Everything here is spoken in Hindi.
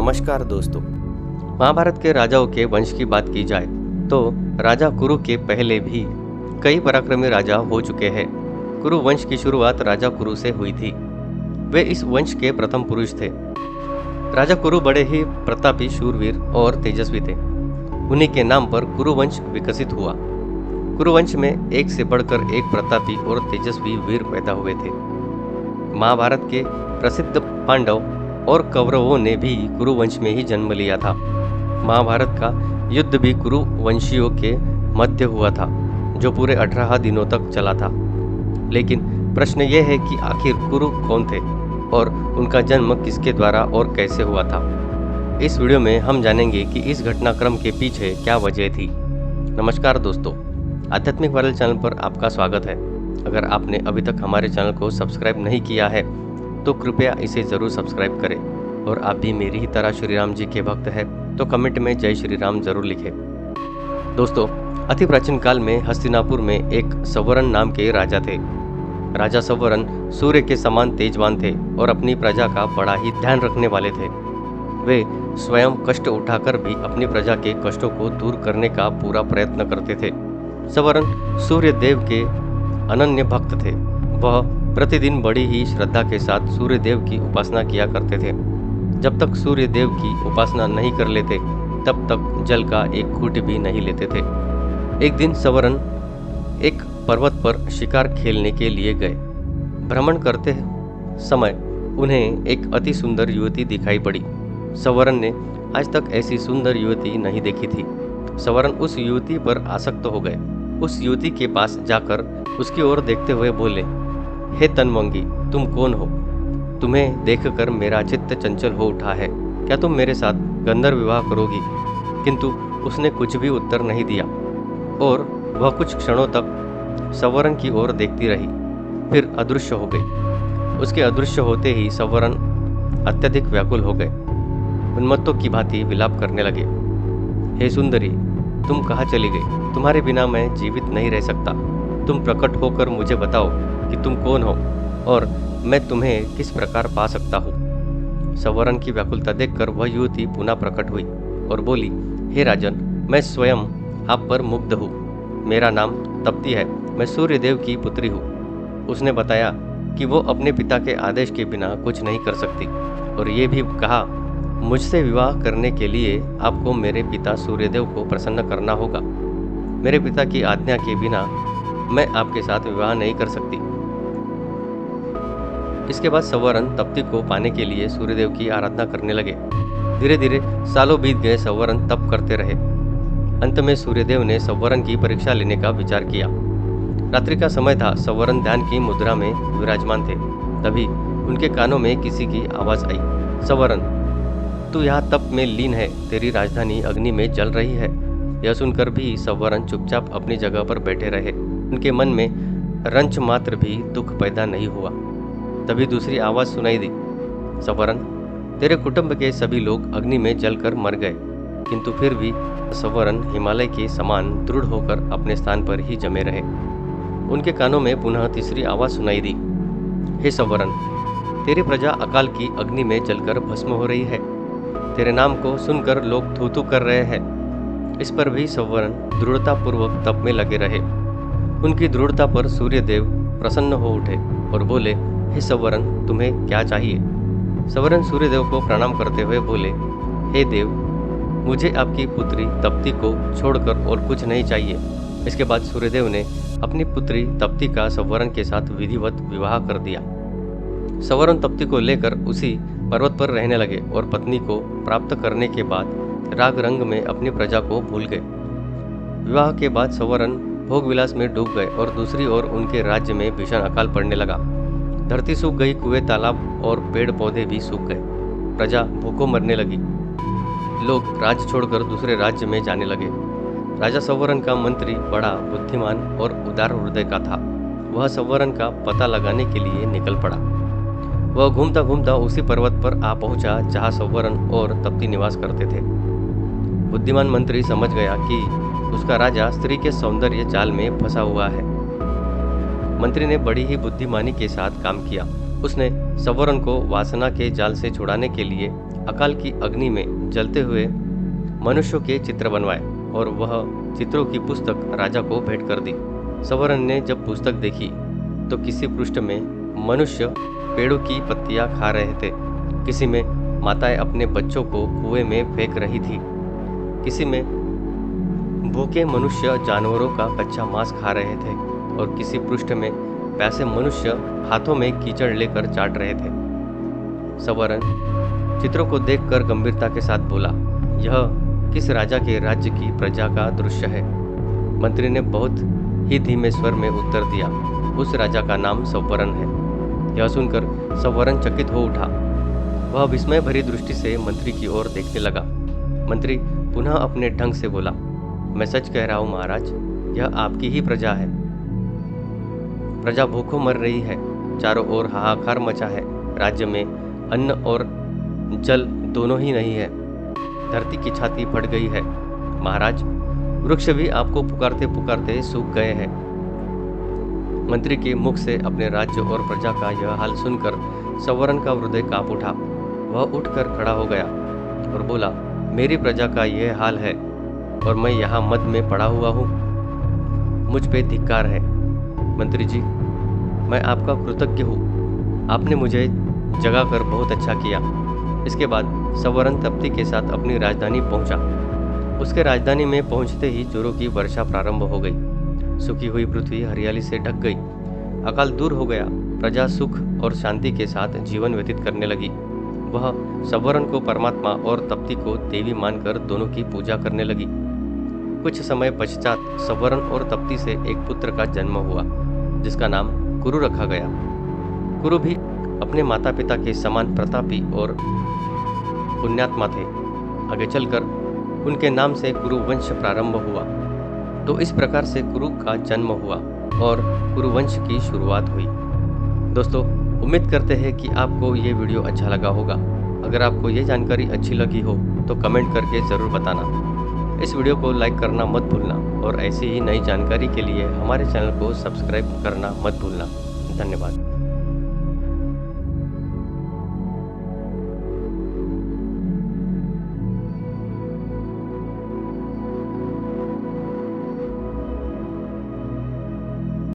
नमस्कार दोस्तों। महाभारत के राजाओं के वंश की बात की जाए तो राजा कुरु के पहले भी कई पराक्रमी राजा हो चुके हैं। कुरु वंश की शुरुआत राजा कुरु से हुई थी। वे इस वंश के प्रथम पुरुष थे। राजा कुरु बड़े ही प्रतापी, शूरवीर और तेजस्वी थे। उन्हीं के नाम पर कुरु वंश विकसित हुआ। कुरु वंश में एक से बढ़कर एक प्रतापी और तेजस्वी वीर पैदा हुए थे। महाभारत के प्रसिद्ध पांडव और कौरवों ने भी कुरु वंश में ही जन्म लिया था। महाभारत का युद्ध भी कुरु वंशियों के मध्य हुआ था, जो पूरे 18 दिनों तक चला था। लेकिन प्रश्न यह है कि आखिर कुरु कौन थे और उनका जन्म किसके द्वारा और कैसे हुआ था। इस वीडियो में हम जानेंगे कि इस घटनाक्रम के पीछे क्या वजह थी। नमस्कार दोस्तों, आध्यात्मिक वायरल चैनल पर आपका स्वागत है। अगर आपने अभी तक हमारे चैनल को सब्सक्राइब नहीं किया है तो कृपया इसे ज़रूर सब्सक्राइब करें, और आप भी मेरी ही तरह श्री राम जी के भक्त हैं तो कमेंट में जय श्री राम जरूर लिखें। दोस्तों, अति प्राचीन काल में हस्तिनापुर में एक सवरन नाम के राजा थे। राजा सवरन सूर्य के समान तेजवान थे और अपनी प्रजा का बड़ा ही ध्यान रखने वाले थे। वे स्वयं कष्ट उठाकर भी अपनी प्रजा के कष्टों को दूर करने का पूरा प्रयत्न करते थे। सवरन सूर्य देव के अनन्य भक्त थे। वह प्रतिदिन बड़ी ही श्रद्धा के साथ सूर्य देव की उपासना किया करते थे। जब तक सूर्य देव की उपासना नहीं कर लेते तब तक जल का एक घूंट भी नहीं लेते थे। एक दिन सवरन एक पर्वत पर शिकार खेलने के लिए गए। भ्रमण करते समय उन्हें एक अति सुंदर युवती दिखाई पड़ी। सवरन ने आज तक ऐसी सुंदर युवती नहीं देखी थी। सवरन उस युवती पर आसक्त हो गए। उस युवती के पास जाकर उसकी ओर देखते हुए बोले, हे तनवंगी, तुम कौन हो? तुम्हें देखकर मेरा चित्त चंचल हो उठा है। क्या तुम मेरे साथ गंधर्व विवाह करोगी? किंतु उसने कुछ भी उत्तर नहीं दिया और वह कुछ क्षणों तक सवरन की ओर देखती रही, फिर अदृश्य हो गई। उसके अदृश्य होते ही सवरन अत्यधिक व्याकुल हो गए। उन्मत्तों की भांति विलाप करने लगे। हे सुंदरी, तुम कहाँ चली गई? तुम्हारे बिना मैं जीवित नहीं रह सकता। तुम प्रकट होकर मुझे बताओ कि तुम कौन हो और मैं तुम्हें किस प्रकार पा सकता हूँ। सवरन की व्याकुलता देखकर वह युवती पुनः प्रकट हुई और बोली, हे राजन, मैं स्वयं आप पर मुग्ध हूँ। मेरा नाम तप्ती है। मैं सूर्य देव की पुत्री हूँ। उसने बताया कि वो अपने पिता के आदेश के बिना कुछ नहीं कर सकती, और ये भी कहा, मुझसे विवाह करने के लिए आपको मेरे पिता सूर्यदेव को प्रसन्न करना होगा। मेरे पिता की आज्ञा के बिना मैं आपके साथ विवाह नहीं कर सकती। इसके बाद सवरन तप्ती को पाने के लिए सूर्यदेव की आराधना करने लगे। धीरे धीरे सालों बीत गए। सवरन तप करते रहे। अंत में सूर्यदेव ने सवरन की परीक्षा लेने का विचार किया। रात्रि का समय था। सवरन ध्यान की मुद्रा में विराजमान थे। तभी उनके कानों में किसी की आवाज आई, सवरन, तू यहाँ तप में लीन है। तेरी राजधानी अग्नि में जल रही है। यह सुनकर भी सवरन चुपचाप अपनी जगह पर बैठे रहे। उनके मन में रंच मात्र भी दुख पैदा नहीं हुआ। तभी दूसरी आवाज सुनाई दी, सवरन, तेरे कुटुंब के सभी लोग अग्नि में जलकर मर गए, किंतु फिर भी सवरन हिमालय के समान दृढ़ होकर अपने स्थान पर ही जमे रहे। उनके कानों में पुनः तीसरी आवाज सुनाई दी, हे सवरन, तेरी प्रजा अकाल की अग्नि में जलकर भस्म हो रही है। तेरे नाम को सुनकर लोग थू थू कर रहे हैं। इस पर भी सवरन दृढ़तापूर्वक तप में लगे रहे। उनकी दृढ़ता पर सूर्यदेव प्रसन्न हो उठे और बोले, हे सवरन, तुम्हें क्या चाहिए? सवरन सूर्यदेव को प्रणाम करते हुए बोले, हे देव, मुझे आपकी पुत्री तप्ती को छोड़कर और कुछ नहीं चाहिए। इसके बाद सूर्यदेव ने अपनी पुत्री तप्ती का सवरन के साथ विधिवत विवाह कर दिया। सवरन तप्ती को लेकर उसी पर्वत पर रहने लगे और पत्नी को प्राप्त करने के बाद राग रंग में अपनी प्रजा को भूल गए। विवाह के बाद सवरन भोग विलास में डूब गए और दूसरी ओर उनके राज्य में भीषण अकाल पड़ने लगा। धरती सूख गई, कुएं, तालाब और पेड़ पौधे भी सूख गए। प्रजा भूखों मरने लगी। लोग राज्य छोड़कर दूसरे राज्य में जाने लगे। राजा सवरन का मंत्री बड़ा बुद्धिमान और उदार हृदय का था। वह सवरन का पता लगाने के लिए निकल पड़ा। वह घूमता घूमता उसी पर्वत पर आ पहुंचा जहां सवरन और तप्ती निवास करते थे। बुद्धिमान मंत्री समझ गया कि उसका राजा स्त्री के सौंदर्य जाल में फंसा हुआ है। मंत्री ने बड़ी ही बुद्धिमानी के साथ काम किया। उसने सवरन को वासना के जाल से छुड़ाने के लिए अकाल की अग्नि में जलते हुए मनुष्यों के चित्र बनवाए और वह चित्रों की पुस्तक राजा को भेंट कर दी। सवर्ण ने जब पुस्तक देखी तो किसी पृष्ठ में मनुष्य पेड़ों की पत्तियां खा रहे थे, किसी में माताएं अपने बच्चों को कुएं में फेंक रही थी, किसी में भूखे मनुष्य जानवरों का कच्चा मांस खा रहे थे और किसी पृष्ठ में प्यासे मनुष्य हाथों में कीचड़ लेकर चाट रहे थे। सवर्ण चित्रों को देखकर गंभीरता के साथ बोला, यह किस राजा के राज्य की प्रजा का दृश्य है? मंत्री ने बहुत ही धीमे स्वर में उत्तर दिया, उस राजा का नाम सवर्ण है। यह सुनकर सवर्ण चकित हो उठा। वह विस्मय भरी दृष्टि से मंत्री की ओर देखने लगा। मंत्री पुनः अपने ढंग से बोला, मैं सच कह रहा हूं महाराज, यह आपकी ही प्रजा है। प्रजा भूखों मर रही है, चारों ओर हाहाकार मचा है, राज्य में अन्न और जल दोनों ही नहीं है, धरती की छाती फट गई है। महाराज, वृक्ष भी आपको पुकारते पुकारते सूख गए हैं। मंत्री के मुख से अपने राज्य और प्रजा का यह हाल सुनकर सवर्ण का हृदय कांप उठा। वह उठकर खड़ा हो गया और बोला, मेरी प्रजा का यह हाल है और मैं यहाँ मद में पड़ा हुआ हूँ, मुझ पे धिक्कार है। मंत्री जी, मैं आपका कृतज्ञ हूँ, आपने मुझे जगाकर बहुत अच्छा किया। इसके बाद सवर्ण तप्ती के साथ अपनी राजधानी पहुंचा। उसके राजधानी में पहुंचते ही जोरों की वर्षा प्रारंभ हो गई। सूखी हुई पृथ्वी हरियाली से ढक गई। अकाल दूर हो गया। प्रजा सुख और शांति के साथ जीवन व्यतीत करने लगी। वह सवर्ण को परमात्मा और तप्ती को देवी मानकर दोनों की पूजा करने लगी। कुछ समय पश्चात सवर्ण और तप्ती से एक पुत्र का जन्म हुआ, जिसका नाम कुरु रखा गया। कुरु भी अपने माता पिता के समान प्रतापी और पुण्यात्मा थे। आगे चलकर उनके नाम से कुरु वंश प्रारंभ हुआ। तो इस प्रकार से कुरु का जन्म हुआ और कुरु वंश की शुरुआत हुई। दोस्तों, उम्मीद करते हैं कि आपको ये वीडियो अच्छा लगा होगा। अगर आपको ये जानकारी अच्छी लगी हो तो कमेंट करके ज़रूर बताना। इस वीडियो को लाइक करना मत भूलना और ऐसी ही नई जानकारी के लिए हमारे चैनल को सब्सक्राइब करना मत भूलना। धन्यवाद।